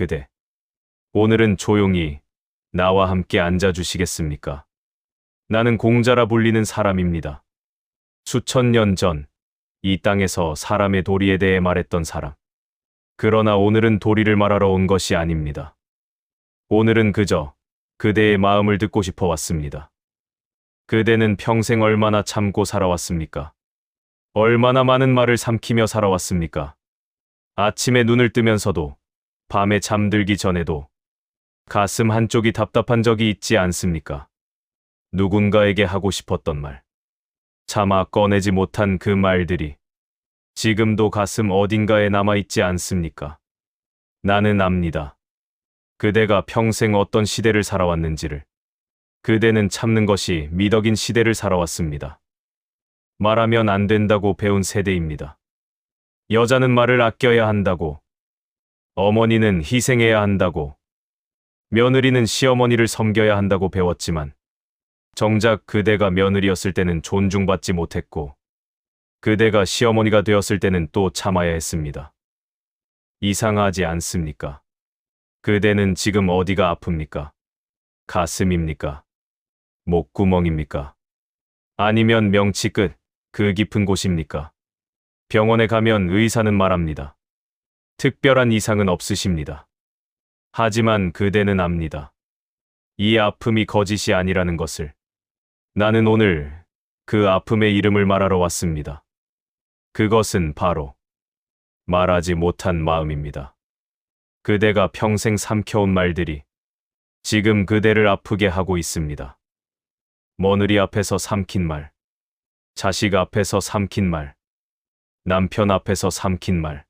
그대, 오늘은 조용히 나와 함께 앉아주시겠습니까? 나는 공자라 불리는 사람입니다. 수천 년 전 이 땅에서 사람의 도리에 대해 말했던 사람. 그러나 오늘은 도리를 말하러 온 것이 아닙니다. 오늘은 그저 그대의 마음을 듣고 싶어 왔습니다. 그대는 평생 얼마나 참고 살아왔습니까? 얼마나 많은 말을 삼키며 살아왔습니까? 아침에 눈을 뜨면서도 밤에 잠들기 전에도 가슴 한쪽이 답답한 적이 있지 않습니까? 누군가에게 하고 싶었던 말, 차마 꺼내지 못한 그 말들이 지금도 가슴 어딘가에 남아있지 않습니까? 나는 압니다. 그대가 평생 어떤 시대를 살아왔는지를. 그대는 참는 것이 미덕인 시대를 살아왔습니다. 말하면 안 된다고 배운 세대입니다. 여자는 말을 아껴야 한다고, 어머니는 희생해야 한다고, 며느리는 시어머니를 섬겨야 한다고 배웠지만 정작 그대가 며느리였을 때는 존중받지 못했고 그대가 시어머니가 되었을 때는 또 참아야 했습니다. 이상하지 않습니까? 그대는 지금 어디가 아픕니까? 가슴입니까? 목구멍입니까? 아니면 명치 끝, 그 깊은 곳입니까? 병원에 가면 의사는 말합니다. 특별한 이상은 없으십니다. 하지만 그대는 압니다. 이 아픔이 거짓이 아니라는 것을. 나는 오늘 그 아픔의 이름을 말하러 왔습니다. 그것은 바로 말하지 못한 마음입니다. 그대가 평생 삼켜온 말들이 지금 그대를 아프게 하고 있습니다. 며느리 앞에서 삼킨 말, 자식 앞에서 삼킨 말, 남편 앞에서 삼킨 말,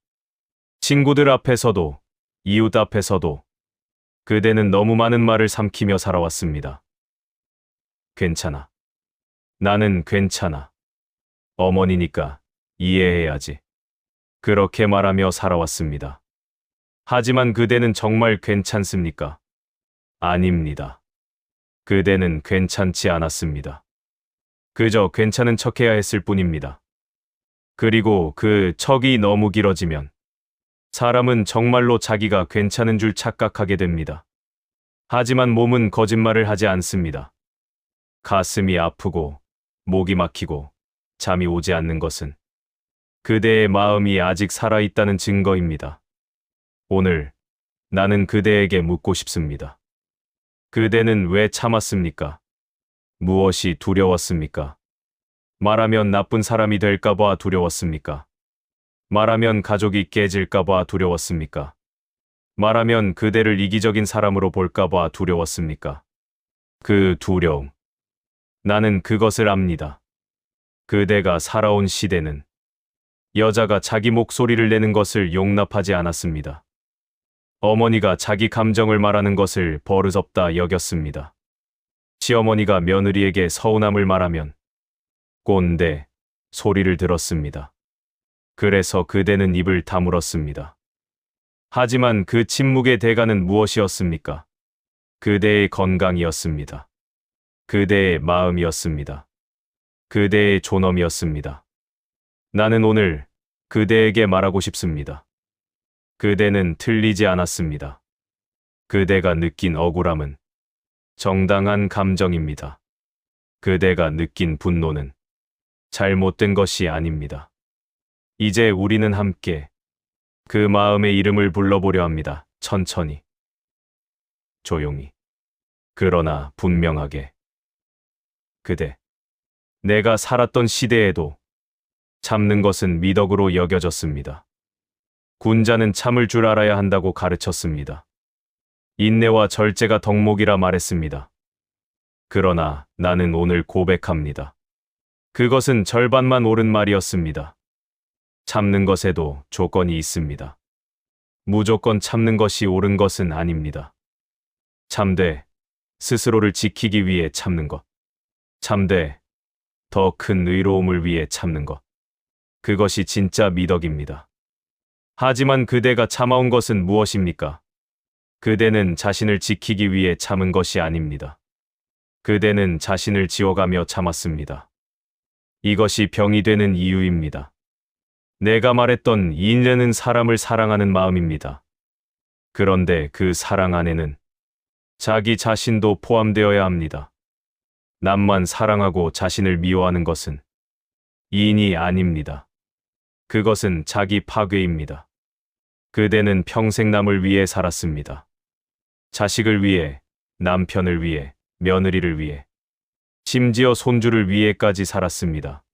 친구들 앞에서도, 이웃 앞에서도 그대는 너무 많은 말을 삼키며 살아왔습니다. 괜찮아. 나는 괜찮아. 어머니니까 이해해야지. 그렇게 말하며 살아왔습니다. 하지만 그대는 정말 괜찮습니까? 아닙니다. 그대는 괜찮지 않았습니다. 그저 괜찮은 척해야 했을 뿐입니다. 그리고 그 척이 너무 길어지면 사람은 정말로 자기가 괜찮은 줄 착각하게 됩니다. 하지만 몸은 거짓말을 하지 않습니다. 가슴이 아프고 목이 막히고 잠이 오지 않는 것은 그대의 마음이 아직 살아있다는 증거입니다. 오늘 나는 그대에게 묻고 싶습니다. 그대는 왜 참았습니까? 무엇이 두려웠습니까? 말하면 나쁜 사람이 될까봐 두려웠습니까? 말하면 가족이 깨질까봐 두려웠습니까? 말하면 그대를 이기적인 사람으로 볼까봐 두려웠습니까? 그 두려움. 나는 그것을 압니다. 그대가 살아온 시대는 여자가 자기 목소리를 내는 것을 용납하지 않았습니다. 어머니가 자기 감정을 말하는 것을 버릇없다 여겼습니다. 시어머니가 며느리에게 서운함을 말하면 꼰대 소리를 들었습니다. 그래서 그대는 입을 다물었습니다. 하지만 그 침묵의 대가는 무엇이었습니까? 그대의 건강이었습니다. 그대의 마음이었습니다. 그대의 존엄이었습니다. 나는 오늘 그대에게 말하고 싶습니다. 그대는 틀리지 않았습니다. 그대가 느낀 억울함은 정당한 감정입니다. 그대가 느낀 분노는 잘못된 것이 아닙니다. 이제 우리는 함께 그 마음의 이름을 불러보려 합니다. 천천히, 조용히, 그러나 분명하게. 그대, 내가 살았던 시대에도 참는 것은 미덕으로 여겨졌습니다. 군자는 참을 줄 알아야 한다고 가르쳤습니다. 인내와 절제가 덕목이라 말했습니다. 그러나 나는 오늘 고백합니다. 그것은 절반만 옳은 말이었습니다. 참는 것에도 조건이 있습니다. 무조건 참는 것이 옳은 것은 아닙니다. 참되 스스로를 지키기 위해 참는 것. 참되 더 큰 의로움을 위해 참는 것. 그것이 진짜 미덕입니다. 하지만 그대가 참아온 것은 무엇입니까? 그대는 자신을 지키기 위해 참은 것이 아닙니다. 그대는 자신을 지워가며 참았습니다. 이것이 병이 되는 이유입니다. 내가 말했던 인내는 사람을 사랑하는 마음입니다. 그런데 그 사랑 안에는 자기 자신도 포함되어야 합니다. 남만 사랑하고 자신을 미워하는 것은 이인이 아닙니다. 그것은 자기 파괴입니다. 그대는 평생 남을 위해 살았습니다. 자식을 위해, 남편을 위해, 며느리를 위해, 심지어 손주를 위해까지 살았습니다.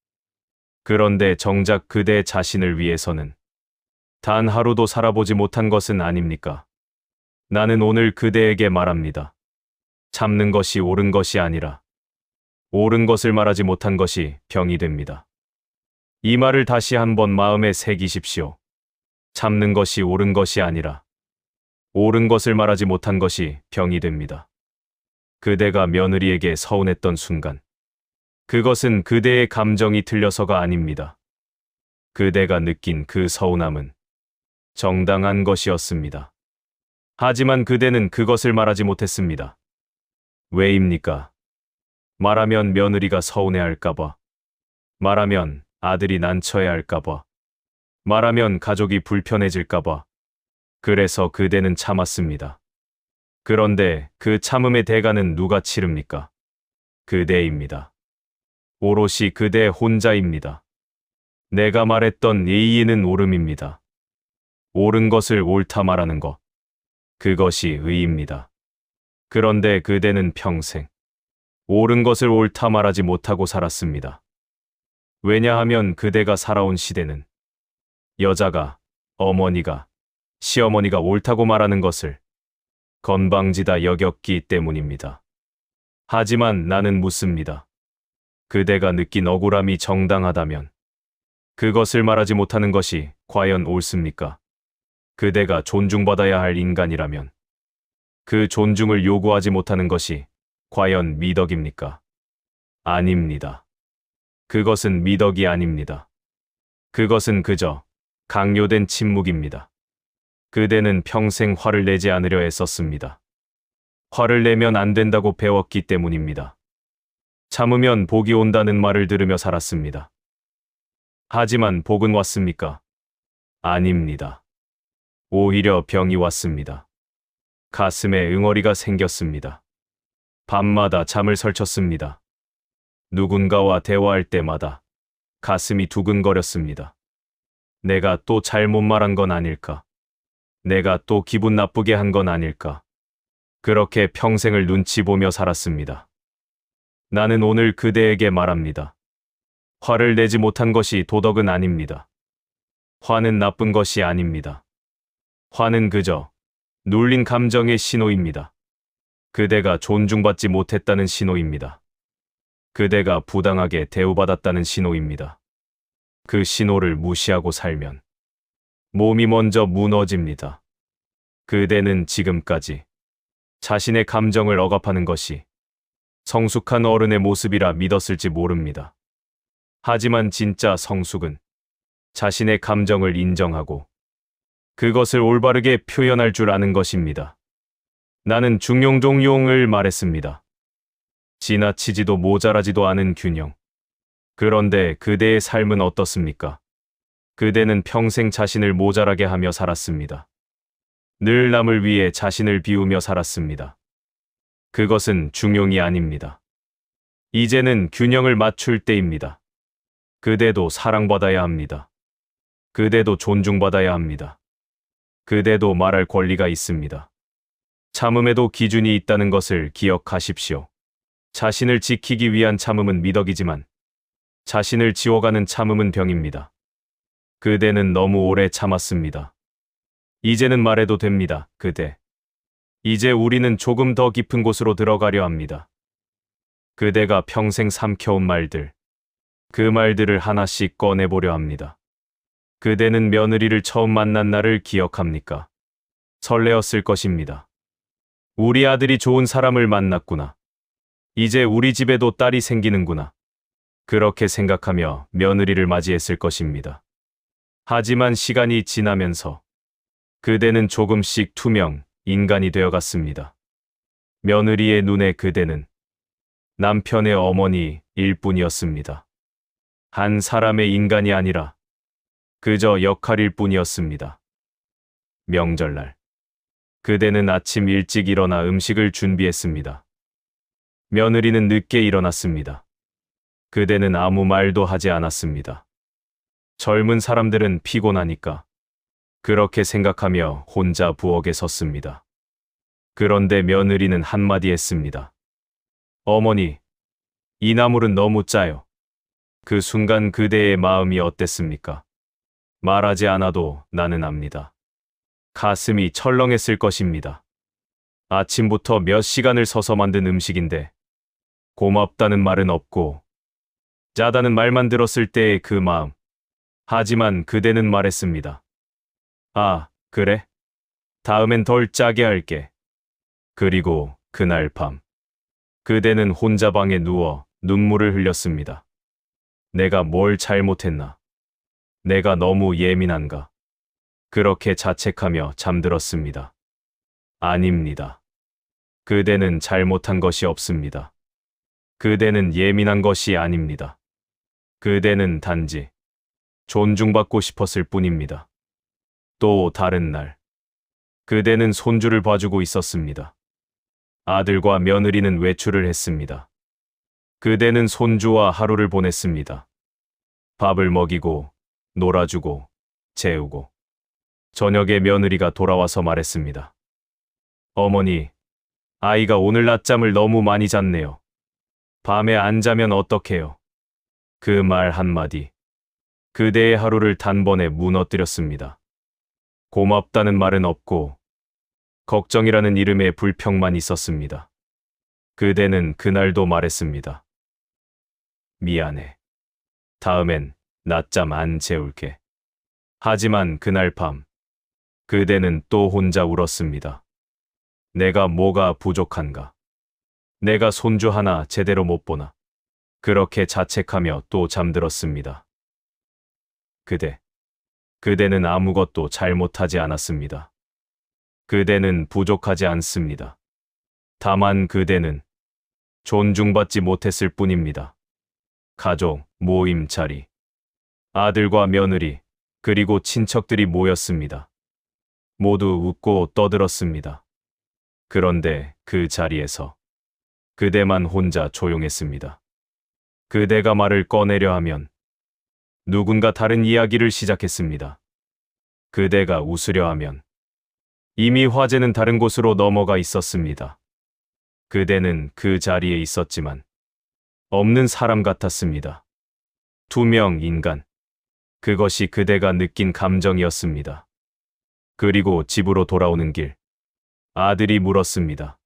그런데 정작 그대 자신을 위해서는 단 하루도 살아보지 못한 것은 아닙니까? 나는 오늘 그대에게 말합니다. 참는 것이 옳은 것이 아니라 옳은 것을 말하지 못한 것이 병이 됩니다. 이 말을 다시 한번 마음에 새기십시오. 참는 것이 옳은 것이 아니라 옳은 것을 말하지 못한 것이 병이 됩니다. 그대가 며느리에게 서운했던 순간, 그것은 그대의 감정이 틀려서가 아닙니다. 그대가 느낀 그 서운함은 정당한 것이었습니다. 하지만 그대는 그것을 말하지 못했습니다. 왜입니까? 말하면 며느리가 서운해할까봐, 말하면 아들이 난처해할까봐, 말하면 가족이 불편해질까봐. 그래서 그대는 참았습니다. 그런데 그 참음의 대가는 누가 치릅니까? 그대입니다. 오롯이 그대 혼자입니다. 내가 말했던 예의는 옳음입니다. 옳은 것을 옳다 말하는 것, 그것이 의입니다. 그런데 그대는 평생 옳은 것을 옳다 말하지 못하고 살았습니다. 왜냐하면 그대가 살아온 시대는 여자가, 어머니가, 시어머니가 옳다고 말하는 것을 건방지다 여겼기 때문입니다. 하지만 나는 묻습니다. 그대가 느낀 억울함이 정당하다면 그것을 말하지 못하는 것이 과연 옳습니까? 그대가 존중받아야 할 인간이라면 그 존중을 요구하지 못하는 것이 과연 미덕입니까? 아닙니다. 그것은 미덕이 아닙니다. 그것은 그저 강요된 침묵입니다. 그대는 평생 화를 내지 않으려 애썼습니다. 화를 내면 안 된다고 배웠기 때문입니다. 참으면 복이 온다는 말을 들으며 살았습니다. 하지만 복은 왔습니까? 아닙니다. 오히려 병이 왔습니다. 가슴에 응어리가 생겼습니다. 밤마다 잠을 설쳤습니다. 누군가와 대화할 때마다 가슴이 두근거렸습니다. 내가 또 잘못 말한 건 아닐까? 내가 또 기분 나쁘게 한 건 아닐까? 그렇게 평생을 눈치 보며 살았습니다. 나는 오늘 그대에게 말합니다. 화를 내지 못한 것이 도덕은 아닙니다. 화는 나쁜 것이 아닙니다. 화는 그저 눌린 감정의 신호입니다. 그대가 존중받지 못했다는 신호입니다. 그대가 부당하게 대우받았다는 신호입니다. 그 신호를 무시하고 살면 몸이 먼저 무너집니다. 그대는 지금까지 자신의 감정을 억압하는 것이 성숙한 어른의 모습이라 믿었을지 모릅니다. 하지만 진짜 성숙은 자신의 감정을 인정하고 그것을 올바르게 표현할 줄 아는 것입니다. 나는 중용종용을 말했습니다. 지나치지도 모자라지도 않은 균형. 그런데 그대의 삶은 어떻습니까? 그대는 평생 자신을 모자라게 하며 살았습니다. 늘 남을 위해 자신을 비우며 살았습니다. 그것은 중용이 아닙니다. 이제는 균형을 맞출 때입니다. 그대도 사랑받아야 합니다. 그대도 존중받아야 합니다. 그대도 말할 권리가 있습니다. 참음에도 기준이 있다는 것을 기억하십시오. 자신을 지키기 위한 참음은 미덕이지만 자신을 지워가는 참음은 병입니다. 그대는 너무 오래 참았습니다. 이제는 말해도 됩니다, 그대. 이제 우리는 조금 더 깊은 곳으로 들어가려 합니다. 그대가 평생 삼켜온 말들, 그 말들을 하나씩 꺼내보려 합니다. 그대는 며느리를 처음 만난 날을 기억합니까? 설레었을 것입니다. 우리 아들이 좋은 사람을 만났구나. 이제 우리 집에도 딸이 생기는구나. 그렇게 생각하며 며느리를 맞이했을 것입니다. 하지만 시간이 지나면서 그대는 조금씩 투명, 인간이 되어갔습니다. 며느리의 눈에 그대는 남편의 어머니일 뿐이었습니다. 한 사람의 인간이 아니라 그저 역할일 뿐이었습니다. 명절날 그대는 아침 일찍 일어나 음식을 준비했습니다. 며느리는 늦게 일어났습니다. 그대는 아무 말도 하지 않았습니다. 젊은 사람들은 피곤하니까 그렇게 생각하며 혼자 부엌에 섰습니다. 그런데 며느리는 한마디 했습니다. 어머니, 이 나물은 너무 짜요. 그 순간 그대의 마음이 어땠습니까? 말하지 않아도 나는 압니다. 가슴이 철렁했을 것입니다. 아침부터 몇 시간을 서서 만든 음식인데 고맙다는 말은 없고 짜다는 말만 들었을 때의 그 마음. 하지만 그대는 말했습니다. 아, 그래? 다음엔 덜 짜게 할게. 그리고 그날 밤 그대는 혼자 방에 누워 눈물을 흘렸습니다. 내가 뭘 잘못했나? 내가 너무 예민한가? 그렇게 자책하며 잠들었습니다. 아닙니다. 그대는 잘못한 것이 없습니다. 그대는 예민한 것이 아닙니다. 그대는 단지 존중받고 싶었을 뿐입니다. 또 다른 날, 그대는 손주를 봐주고 있었습니다. 아들과 며느리는 외출을 했습니다. 그대는 손주와 하루를 보냈습니다. 밥을 먹이고, 놀아주고, 재우고. 저녁에 며느리가 돌아와서 말했습니다. 어머니, 아이가 오늘 낮잠을 너무 많이 잤네요. 밤에 안 자면 어떡해요? 그 말 한마디. 그대의 하루를 단번에 무너뜨렸습니다. 고맙다는 말은 없고, 걱정이라는 이름의 불평만 있었습니다. 그대는 그날도 말했습니다. 미안해. 다음엔 낮잠 안 재울게. 하지만 그날 밤, 그대는 또 혼자 울었습니다. 내가 뭐가 부족한가? 내가 손주 하나 제대로 못 보나? 그렇게 자책하며 또 잠들었습니다. 그대는 아무것도 잘못하지 않았습니다. 그대는 부족하지 않습니다. 다만 그대는 존중받지 못했을 뿐입니다. 가족, 모임 자리. 아들과 며느리, 그리고 친척들이 모였습니다. 모두 웃고 떠들었습니다. 그런데 그 자리에서 그대만 혼자 조용했습니다. 그대가 말을 꺼내려 하면 누군가 다른 이야기를 시작했습니다. 그대가 웃으려 하면 이미 화제는 다른 곳으로 넘어가 있었습니다. 그대는 그 자리에 있었지만 없는 사람 같았습니다. 투명 인간. 그것이 그대가 느낀 감정이었습니다. 그리고 집으로 돌아오는 길, 아들이 물었습니다.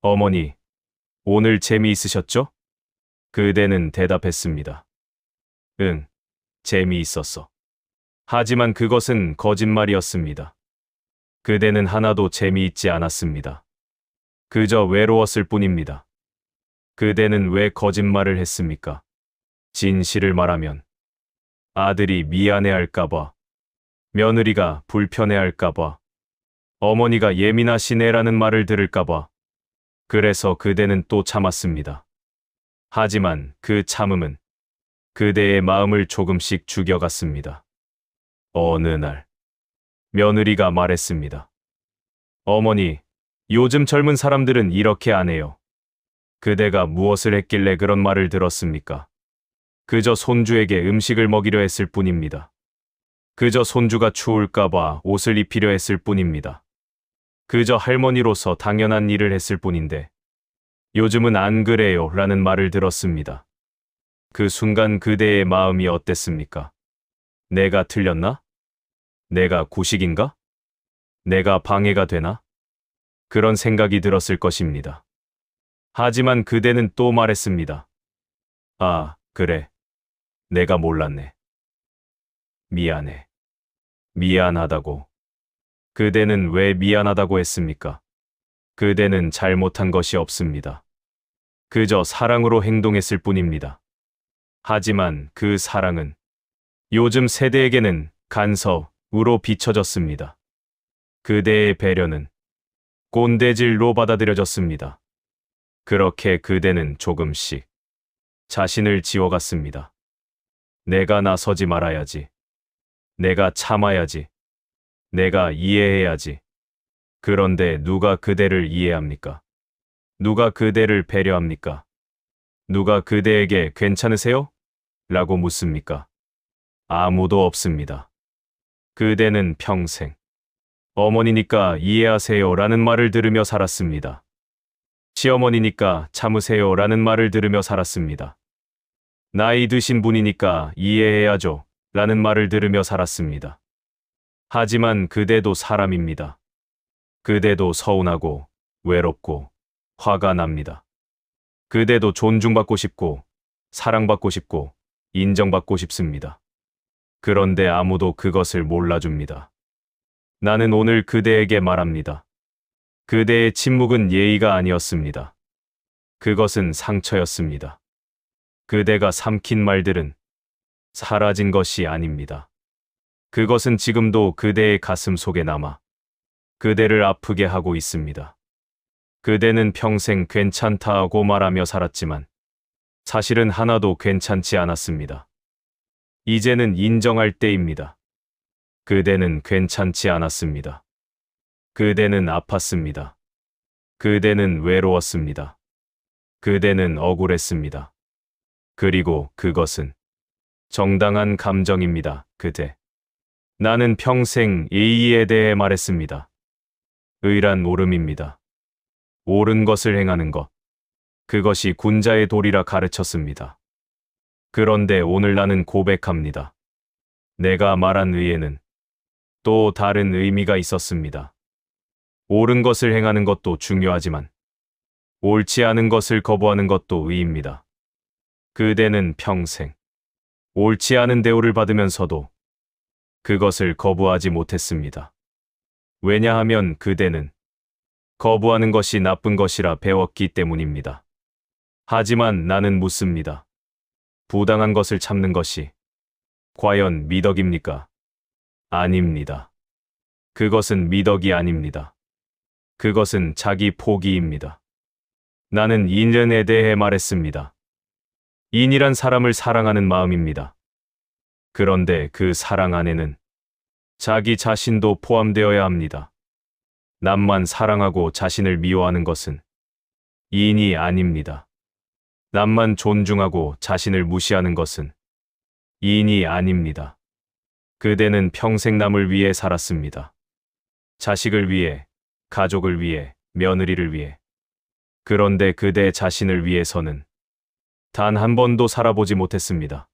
어머니, 오늘 재미있으셨죠? 그대는 대답했습니다. 응, 재미있었어. 하지만 그것은 거짓말이었습니다. 그대는 하나도 재미있지 않았습니다. 그저 외로웠을 뿐입니다. 그대는 왜 거짓말을 했습니까? 진실을 말하면 아들이 미안해할까봐, 며느리가 불편해할까봐, 어머니가 예민하시네라는 말을 들을까봐. 그래서 그대는 또 참았습니다. 하지만 그 참음은 그대의 마음을 조금씩 죽여갔습니다. 어느 날, 며느리가 말했습니다. 어머니, 요즘 젊은 사람들은 이렇게 안 해요. 그대가 무엇을 했길래 그런 말을 들었습니까? 그저 손주에게 음식을 먹이려 했을 뿐입니다. 그저 손주가 추울까봐 옷을 입히려 했을 뿐입니다. 그저 할머니로서 당연한 일을 했을 뿐인데 요즘은 안 그래요 라는 말을 들었습니다. 그 순간 그대의 마음이 어땠습니까? 내가 틀렸나? 내가 구식인가? 내가 방해가 되나? 그런 생각이 들었을 것입니다. 하지만 그대는 또 말했습니다. 아, 그래. 내가 몰랐네. 미안해. 미안하다고. 그대는 왜 미안하다고 했습니까? 그대는 잘못한 것이 없습니다. 그저 사랑으로 행동했을 뿐입니다. 하지만 그 사랑은 요즘 세대에게는 간섭으로 비춰졌습니다. 그대의 배려는 꼰대질로 받아들여졌습니다. 그렇게 그대는 조금씩 자신을 지워갔습니다. 내가 나서지 말아야지. 내가 참아야지. 내가 이해해야지. 그런데 누가 그대를 이해합니까? 누가 그대를 배려합니까? 누가 그대에게 괜찮으세요? 라고 묻습니까? 아무도 없습니다. 그대는 평생 어머니니까 이해하세요 라는 말을 들으며 살았습니다. 시어머니니까 참으세요 라는 말을 들으며 살았습니다. 나이 드신 분이니까 이해해야죠 라는 말을 들으며 살았습니다. 하지만 그대도 사람입니다. 그대도 서운하고 외롭고 화가 납니다. 그대도 존중받고 싶고 사랑받고 싶고 인정받고 싶습니다. 그런데 아무도 그것을 몰라줍니다. 나는 오늘 그대에게 말합니다. 그대의 침묵은 예의가 아니었습니다. 그것은 상처였습니다. 그대가 삼킨 말들은 사라진 것이 아닙니다. 그것은 지금도 그대의 가슴 속에 남아 그대를 아프게 하고 있습니다. 그대는 평생 괜찮다고 말하며 살았지만 사실은 하나도 괜찮지 않았습니다. 이제는 인정할 때입니다. 그대는 괜찮지 않았습니다. 그대는 아팠습니다. 그대는 외로웠습니다. 그대는 억울했습니다. 그리고 그것은 정당한 감정입니다. 그대. 나는 평생 예의에 대해 말했습니다. 의란 옳음입니다. 옳은 것을 행하는 것. 그것이 군자의 도리라 가르쳤습니다. 그런데 오늘 나는 고백합니다. 내가 말한 의에는 또 다른 의미가 있었습니다. 옳은 것을 행하는 것도 중요하지만 옳지 않은 것을 거부하는 것도 의입니다. 그대는 평생 옳지 않은 대우를 받으면서도 그것을 거부하지 못했습니다. 왜냐하면 그대는 거부하는 것이 나쁜 것이라 배웠기 때문입니다. 하지만 나는 묻습니다. 부당한 것을 참는 것이 과연 미덕입니까? 아닙니다. 그것은 미덕이 아닙니다. 그것은 자기 포기입니다. 나는 인연에 대해 말했습니다. 인이란 사람을 사랑하는 마음입니다. 그런데 그 사랑 안에는 자기 자신도 포함되어야 합니다. 남만 사랑하고 자신을 미워하는 것은 인이 아닙니다. 남만 존중하고 자신을 무시하는 것은 인이 아닙니다. 그대는 평생 남을 위해 살았습니다. 자식을 위해, 가족을 위해, 며느리를 위해. 그런데 그대 자신을 위해서는 단 한 번도 살아보지 못했습니다.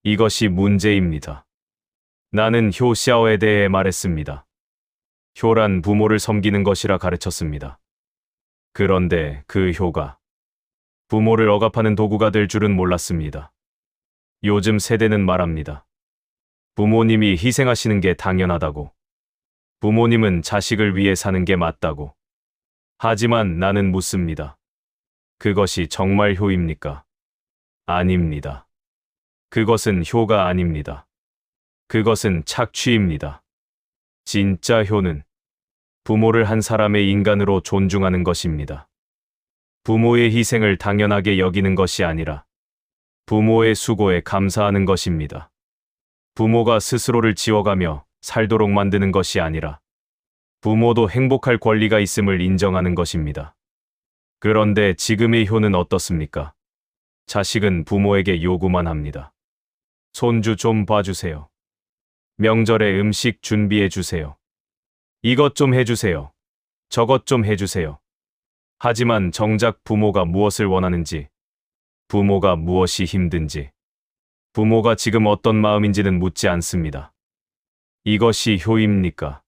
이것이 문제입니다. 나는 효샤오에 대해 말했습니다. 효란 부모를 섬기는 것이라 가르쳤습니다. 그런데 그 효가 부모를 억압하는 도구가 될 줄은 몰랐습니다. 요즘 세대는 말합니다. 부모님이 희생하시는 게 당연하다고. 부모님은 자식을 위해 사는 게 맞다고. 하지만 나는 묻습니다. 그것이 정말 효입니까? 아닙니다. 그것은 효가 아닙니다. 그것은 착취입니다. 진짜 효는 부모를 한 사람의 인간으로 존중하는 것입니다. 부모의 희생을 당연하게 여기는 것이 아니라 부모의 수고에 감사하는 것입니다. 부모가 스스로를 지워가며 살도록 만드는 것이 아니라 부모도 행복할 권리가 있음을 인정하는 것입니다. 그런데 지금의 효는 어떻습니까? 자식은 부모에게 요구만 합니다. 손주 좀 봐주세요. 명절에 음식 준비해 주세요. 이것 좀 해주세요. 저것 좀 해주세요. 하지만 정작 부모가 무엇을 원하는지, 부모가 무엇이 힘든지, 부모가 지금 어떤 마음인지는 묻지 않습니다. 이것이 효입니까?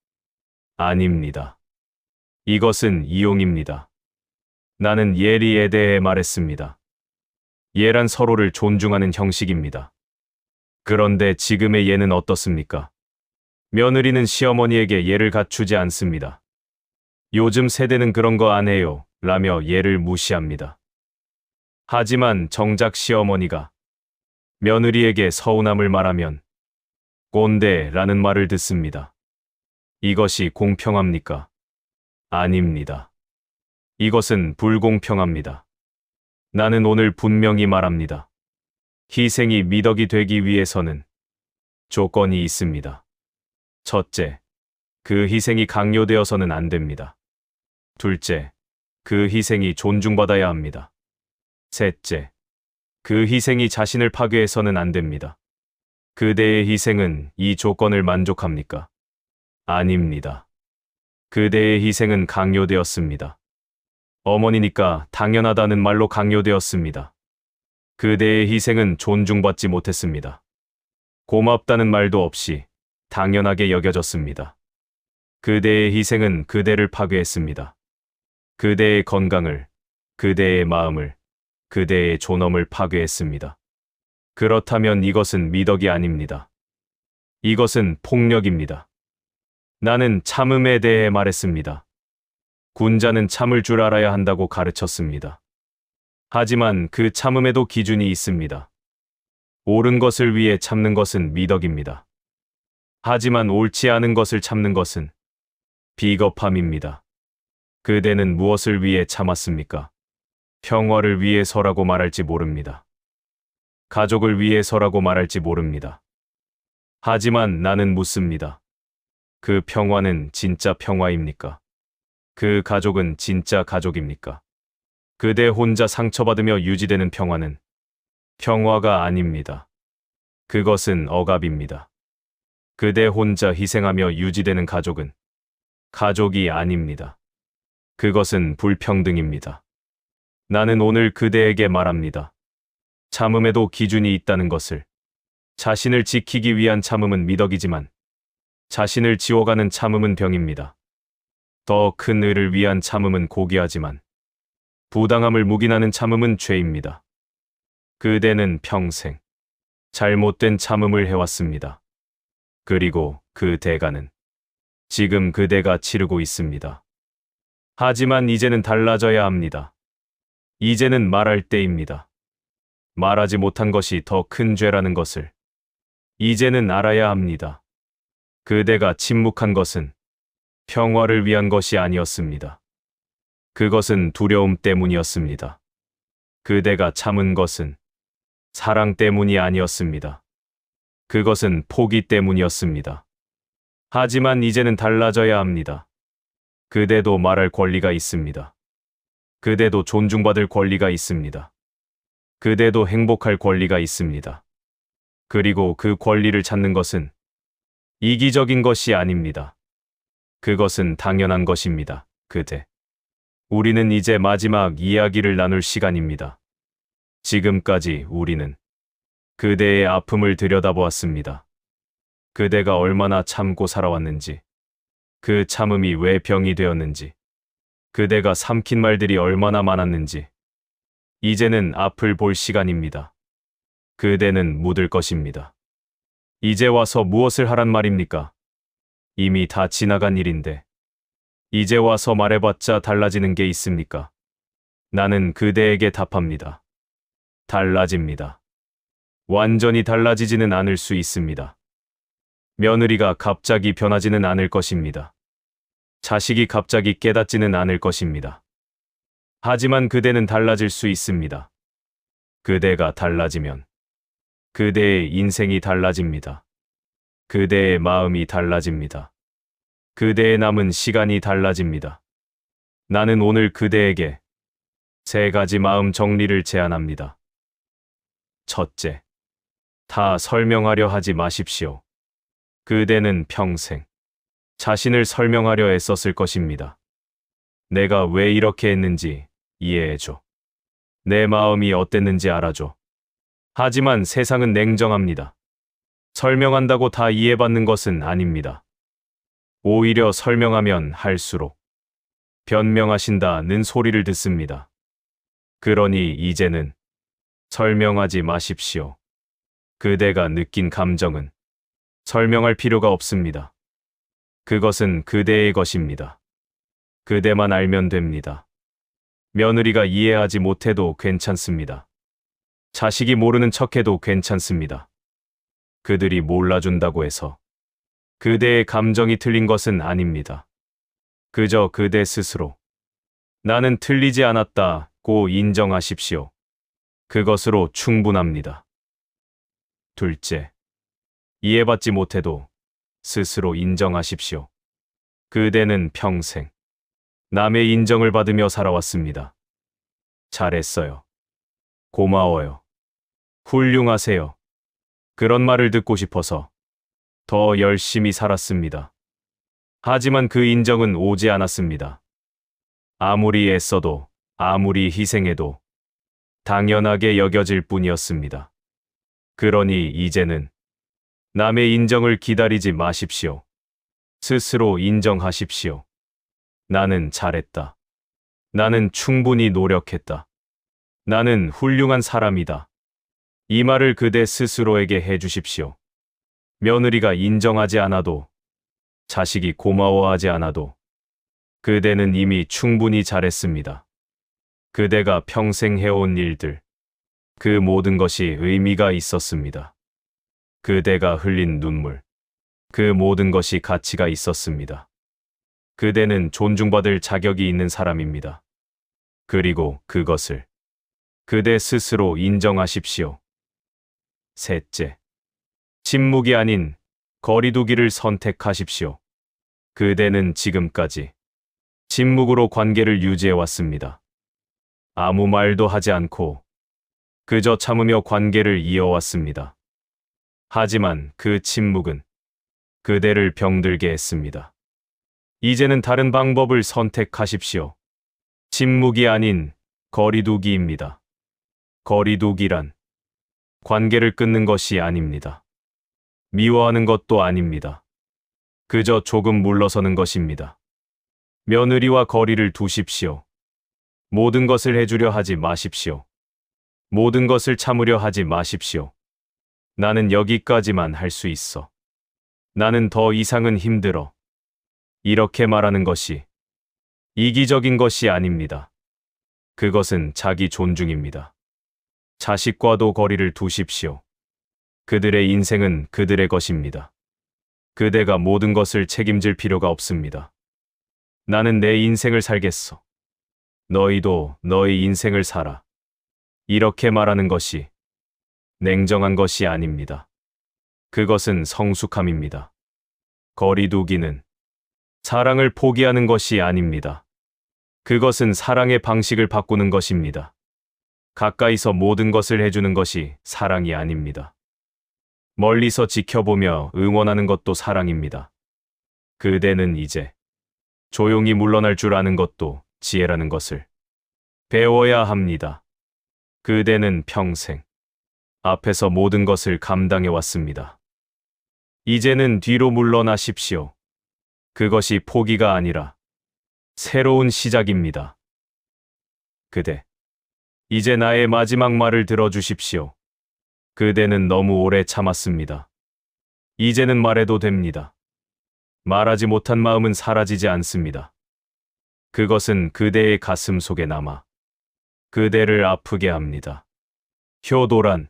아닙니다. 이것은 이용입니다. 나는 예리에 대해 말했습니다. 예란 서로를 존중하는 형식입니다. 그런데 지금의 예는 어떻습니까? 며느리는 시어머니에게 예를 갖추지 않습니다. 요즘 세대는 그런 거 안 해요 라며 예를 무시합니다. 하지만 정작 시어머니가 며느리에게 서운함을 말하면 꼰대라는 말을 듣습니다. 이것이 공평합니까? 아닙니다. 이것은 불공평합니다. 나는 오늘 분명히 말합니다. 희생이 미덕이 되기 위해서는 조건이 있습니다. 첫째, 그 희생이 강요되어서는 안 됩니다. 둘째, 그 희생이 존중받아야 합니다. 셋째, 그 희생이 자신을 파괴해서는 안 됩니다. 그대의 희생은 이 조건을 만족합니까? 아닙니다. 그대의 희생은 강요되었습니다. 어머니니까 당연하다는 말로 강요되었습니다. 그대의 희생은 존중받지 못했습니다. 고맙다는 말도 없이 당연하게 여겨졌습니다. 그대의 희생은 그대를 파괴했습니다. 그대의 건강을, 그대의 마음을, 그대의 존엄을 파괴했습니다. 그렇다면 이것은 미덕이 아닙니다. 이것은 폭력입니다. 나는 참음에 대해 말했습니다. 군자는 참을 줄 알아야 한다고 가르쳤습니다. 하지만 그 참음에도 기준이 있습니다. 옳은 것을 위해 참는 것은 미덕입니다. 하지만 옳지 않은 것을 참는 것은 비겁함입니다. 그대는 무엇을 위해 참았습니까? 평화를 위해서라고 말할지 모릅니다. 가족을 위해서라고 말할지 모릅니다. 하지만 나는 묻습니다. 그 평화는 진짜 평화입니까? 그 가족은 진짜 가족입니까? 그대 혼자 상처받으며 유지되는 평화는 평화가 아닙니다. 그것은 억압입니다. 그대 혼자 희생하며 유지되는 가족은 가족이 아닙니다. 그것은 불평등입니다. 나는 오늘 그대에게 말합니다. 참음에도 기준이 있다는 것을. 자신을 지키기 위한 참음은 미덕이지만 자신을 지워가는 참음은 병입니다. 더 큰 의를 위한 참음은 고귀하지만 부당함을 묵인하는 참음은 죄입니다. 그대는 평생 잘못된 참음을 해왔습니다. 그리고 그 대가는 지금 그대가 치르고 있습니다. 하지만 이제는 달라져야 합니다. 이제는 말할 때입니다. 말하지 못한 것이 더 큰 죄라는 것을 이제는 알아야 합니다. 그대가 침묵한 것은 평화를 위한 것이 아니었습니다. 그것은 두려움 때문이었습니다. 그대가 참은 것은 사랑 때문이 아니었습니다. 그것은 포기 때문이었습니다. 하지만 이제는 달라져야 합니다. 그대도 말할 권리가 있습니다. 그대도 존중받을 권리가 있습니다. 그대도 행복할 권리가 있습니다. 그리고 그 권리를 찾는 것은 이기적인 것이 아닙니다. 그것은 당연한 것입니다. 그대. 우리는 이제 마지막 이야기를 나눌 시간입니다. 지금까지 우리는 그대의 아픔을 들여다보았습니다. 그대가 얼마나 참고 살아왔는지, 그 참음이 왜 병이 되었는지, 그대가 삼킨 말들이 얼마나 많았는지, 이제는 앞을 볼 시간입니다. 그대는 묻을 것입니다. 이제 와서 무엇을 하란 말입니까? 이미 다 지나간 일인데, 이제 와서 말해봤자 달라지는 게 있습니까? 나는 그대에게 답합니다. 달라집니다. 완전히 달라지지는 않을 수 있습니다. 며느리가 갑자기 변하지는 않을 것입니다. 자식이 갑자기 깨닫지는 않을 것입니다. 하지만 그대는 달라질 수 있습니다. 그대가 달라지면 그대의 인생이 달라집니다. 그대의 마음이 달라집니다. 그대의 남은 시간이 달라집니다. 나는 오늘 그대에게 3가지 마음 정리를 제안합니다. 첫째, 다 설명하려 하지 마십시오. 그대는 평생 자신을 설명하려 애썼을 것입니다. 내가 왜 이렇게 했는지 이해해줘. 내 마음이 어땠는지 알아줘. 하지만 세상은 냉정합니다. 설명한다고 다 이해받는 것은 아닙니다. 오히려 설명하면 할수록 변명하신다는 소리를 듣습니다. 그러니 이제는 설명하지 마십시오. 그대가 느낀 감정은 설명할 필요가 없습니다. 그것은 그대의 것입니다. 그대만 알면 됩니다. 며느리가 이해하지 못해도 괜찮습니다. 자식이 모르는 척해도 괜찮습니다. 그들이 몰라준다고 해서 그대의 감정이 틀린 것은 아닙니다. 그저 그대 스스로 나는 틀리지 않았다고 인정하십시오. 그것으로 충분합니다. 둘째, 이해받지 못해도 스스로 인정하십시오. 그대는 평생 남의 인정을 받으며 살아왔습니다. 잘했어요. 고마워요. 훌륭하세요. 그런 말을 듣고 싶어서 더 열심히 살았습니다. 하지만 그 인정은 오지 않았습니다. 아무리 애써도, 아무리 희생해도 당연하게 여겨질 뿐이었습니다. 그러니 이제는 남의 인정을 기다리지 마십시오. 스스로 인정하십시오. 나는 잘했다. 나는 충분히 노력했다. 나는 훌륭한 사람이다. 이 말을 그대 스스로에게 해주십시오. 며느리가 인정하지 않아도, 자식이 고마워하지 않아도 그대는 이미 충분히 잘했습니다. 그대가 평생 해온 일들, 그 모든 것이 의미가 있었습니다. 그대가 흘린 눈물, 그 모든 것이 가치가 있었습니다. 그대는 존중받을 자격이 있는 사람입니다. 그리고 그것을 그대 스스로 인정하십시오. 셋째, 침묵이 아닌 거리두기를 선택하십시오. 그대는 지금까지 침묵으로 관계를 유지해왔습니다. 아무 말도 하지 않고 그저 참으며 관계를 이어왔습니다. 하지만 그 침묵은 그대를 병들게 했습니다. 이제는 다른 방법을 선택하십시오. 침묵이 아닌 거리두기입니다. 거리두기란 관계를 끊는 것이 아닙니다. 미워하는 것도 아닙니다. 그저 조금 물러서는 것입니다. 며느리와 거리를 두십시오. 모든 것을 해주려 하지 마십시오. 모든 것을 참으려 하지 마십시오. 나는 여기까지만 할 수 있어. 나는 더 이상은 힘들어. 이렇게 말하는 것이 이기적인 것이 아닙니다. 그것은 자기 존중입니다. 자식과도 거리를 두십시오. 그들의 인생은 그들의 것입니다. 그대가 모든 것을 책임질 필요가 없습니다. 나는 내 인생을 살겠어. 너희도 너희 인생을 살아. 이렇게 말하는 것이 냉정한 것이 아닙니다. 그것은 성숙함입니다. 거리두기는 사랑을 포기하는 것이 아닙니다. 그것은 사랑의 방식을 바꾸는 것입니다. 가까이서 모든 것을 해주는 것이 사랑이 아닙니다. 멀리서 지켜보며 응원하는 것도 사랑입니다. 그대는 이제 조용히 물러날 줄 아는 것도 지혜라는 것을 배워야 합니다. 그대는 평생 앞에서 모든 것을 감당해 왔습니다. 이제는 뒤로 물러나십시오. 그것이 포기가 아니라 새로운 시작입니다. 그대, 이제 나의 마지막 말을 들어주십시오. 그대는 너무 오래 참았습니다. 이제는 말해도 됩니다. 말하지 못한 마음은 사라지지 않습니다. 그것은 그대의 가슴 속에 남아 그대를 아프게 합니다. 효도란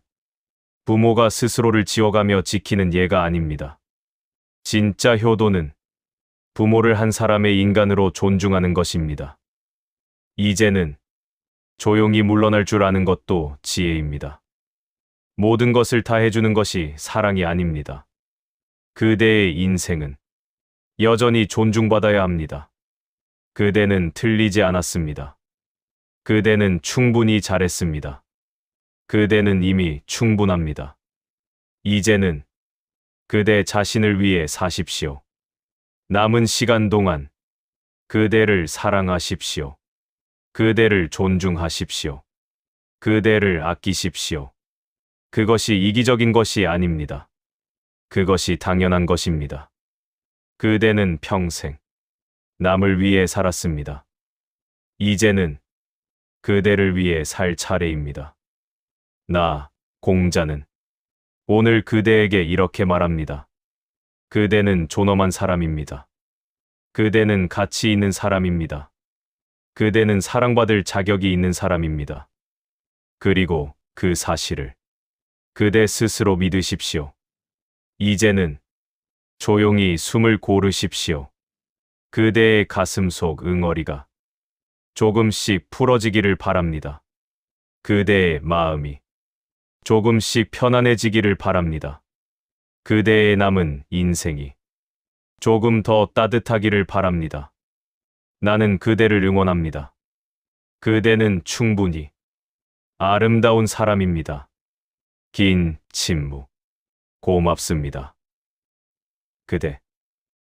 부모가 스스로를 지워가며 지키는 예가 아닙니다. 진짜 효도는 부모를 한 사람의 인간으로 존중하는 것입니다. 이제는 조용히 물러날 줄 아는 것도 지혜입니다. 모든 것을 다 해주는 것이 사랑이 아닙니다. 그대의 인생은 여전히 존중받아야 합니다. 그대는 틀리지 않았습니다. 그대는 충분히 잘했습니다. 그대는 이미 충분합니다. 이제는 그대 자신을 위해 사십시오. 남은 시간 동안 그대를 사랑하십시오. 그대를 존중하십시오. 그대를 아끼십시오. 그것이 이기적인 것이 아닙니다. 그것이 당연한 것입니다. 그대는 평생 남을 위해 살았습니다. 이제는 그대를 위해 살 차례입니다. 나, 공자는 오늘 그대에게 이렇게 말합니다. 그대는 존엄한 사람입니다. 그대는 가치 있는 사람입니다. 그대는 사랑받을 자격이 있는 사람입니다. 그리고 그 사실을 그대 스스로 믿으십시오. 이제는 조용히 숨을 고르십시오. 그대의 가슴 속 응어리가 조금씩 풀어지기를 바랍니다. 그대의 마음이 조금씩 편안해지기를 바랍니다. 그대의 남은 인생이 조금 더 따뜻하기를 바랍니다. 나는 그대를 응원합니다. 그대는 충분히 아름다운 사람입니다. 긴 침묵. 고맙습니다. 그대.